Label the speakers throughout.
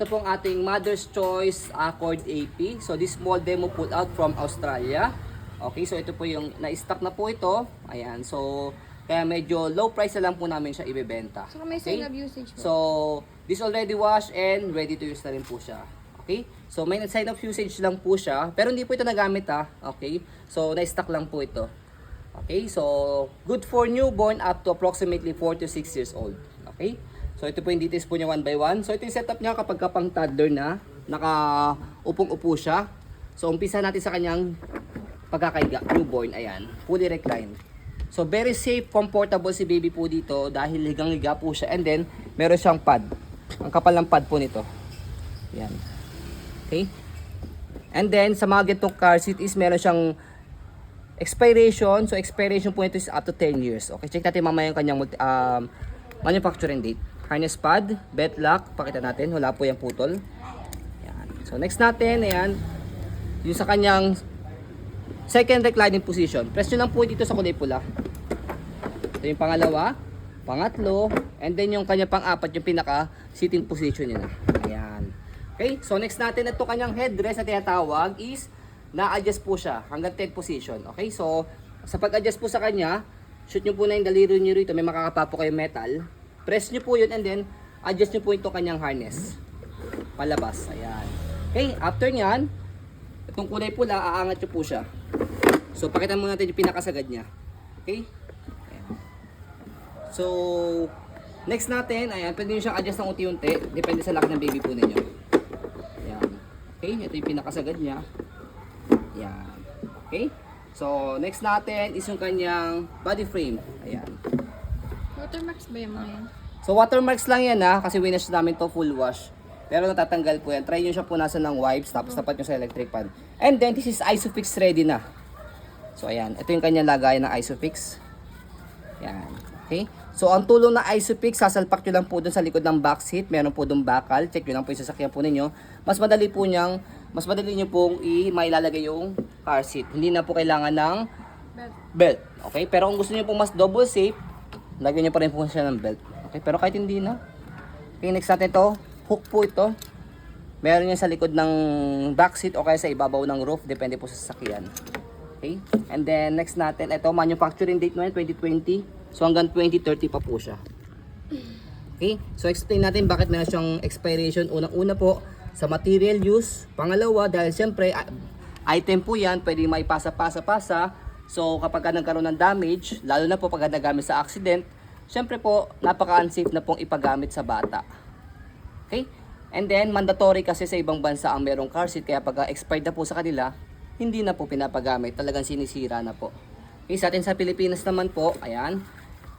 Speaker 1: Ito pong ating Mother's Choice Accord AP. So this small demo pull out from Australia. Okay, so ito po yung na-stock na po ito. Ayan, so kaya medyo low price na lang po namin siya ibebenta.
Speaker 2: So may sign of usage po.
Speaker 1: So this already washed and ready to use na rin po siya. Okay, so may sign of usage lang po siya. Pero hindi po ito nagamit ha. Okay, so na-stock lang po ito. Okay, so good for newborn up to approximately 4 to 6 years old. Okay, so ito po yung details po niya one by one. So ito yung setup niya kapag kapang toddler na, naka-upong-upo siya. So umpisa natin sa kanyang pagkakaiga, newborn, ayan, fully reclined. So very safe, comfortable si baby po dito dahil higang-higa po siya. And then meron siyang pad. Ang kapal ng pad po nito. Ayan. Okay. And then sa mga ganitong car seat is meron siyang expiration. So expiration po nito is up to 10 years. Okay, check natin mamaya yung kanyang manufacturing date. Harness pad, belt lock, pakita natin, wala po yung putol. Ayan. So next natin, ayan, yung sa kanyang second reclining position. Press nyo lang po dito sa kulay pula. Ito yung pangalawa, pangatlo, and then yung kanya pang-apat, yung pinaka sitting position niya na. Ayan. Okay, so next natin, ito kanyang headrest na tinatawag is na-adjust po siya hanggang 10 position. Okay, so sa pag-adjust po sa kanya, shoot nyo po na yung daliri nyo rito, may makakapa po kayo metal. Press nyo po yun and then adjust nyo po ito kanyang harness. Palabas, ayan. Okay, after nyan, itong kulay pula, aangat nyo po siya. So pakita muna natin yung pinakasagad niya. Okay? Ayan. So next natin, ayan, pwede nyo siyang adjust ng unti-unti. Depende sa laki ng baby po ninyo. Ayan. Okay, ito yung pinakasagad niya. Ayan. Okay? So next natin is yung kanyang body frame. Ayan.
Speaker 2: Watermarks ba yung mga yan?
Speaker 1: So watermarks lang yan ha, kasi winash namin to full wash. Pero natatanggal po yan. Try nyo siya punasan ng wipes, tapos tapat nyo sa electric fan. And then this is Isofix ready na. So ayan, ito yung kanyang lagayan ng Isofix. Ayan. Okay? So ang tulong ng Isofix, sasalpak nyo lang po dun sa likod ng back seat. Meron po dun bakal. Check nyo lang po yung sasakyan po ninyo. Mas madali nyo pong mailalagay yung car seat. Hindi na po kailangan ng belt. Okay? Pero kung gusto nyo po mas double safe, lagyan nyo pa rin po siya ng belt. Okay? Pero kahit hindi na. Okay, next natin to. Hook po ito. Meron yan sa likod ng back seat o kaya sa ibabaw ng roof. Depende po sa sasakyan. Okay? And then next natin, ito manufacturing date naman 2020. So hanggang 2030 pa po siya. Okay? So explain natin bakit meron siyang expiration. Unang-una po sa material use. Pangalawa, dahil siyempre item po yan, pwede may pasa-pasa. So kapag nagkaroon ng damage, lalo na po pag nagamit sa accident, siyempre po napaka-unsafe na pong ipagamit sa bata. Okay? And then mandatory kasi sa ibang bansa ang merong car seat, kaya pag expired na po sa kanila, hindi na po pinapagamit, talagang sinisira na po. Okay, sa atin sa Pilipinas naman po, ayan,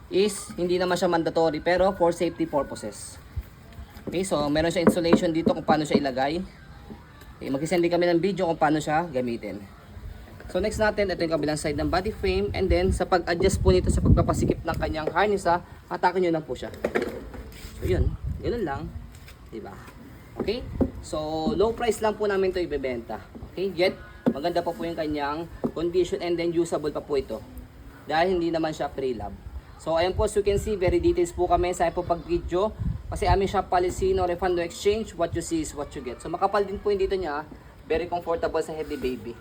Speaker 1: is hindi naman siya mandatory pero for safety purposes. Okay, so meron siya installation dito kung paano siya ilagay. Okay, mag-send din kami ng video kung paano siya gamitin. So next natin, ito yung kabilang side ng body frame, and then sa pag-adjust po nito sa pagpapasikip ng kanyang harness, hatakin nyo lang po siya. So yun, yun lang. Diba? Okay? So low price lang po namin ito ibebenta. Okay? Yet, maganda pa po yung kanyang condition and then usable pa po ito. Dahil hindi naman siya pre-lab. So ayan po, as you can see, very details po kami sa po pag-video. Kasi aming shop policy, no refund, no exchange. What you see is what you get. So makapal din po yung dito niya. Very comfortable sa heavy baby.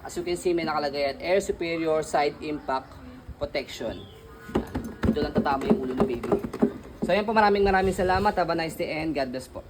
Speaker 1: As you can see, may nakalagay at Air Superior Side Impact Protection. Ito lang tatama yung ulo ng baby. So ayan po, maraming salamat. Have a nice day and God bless po.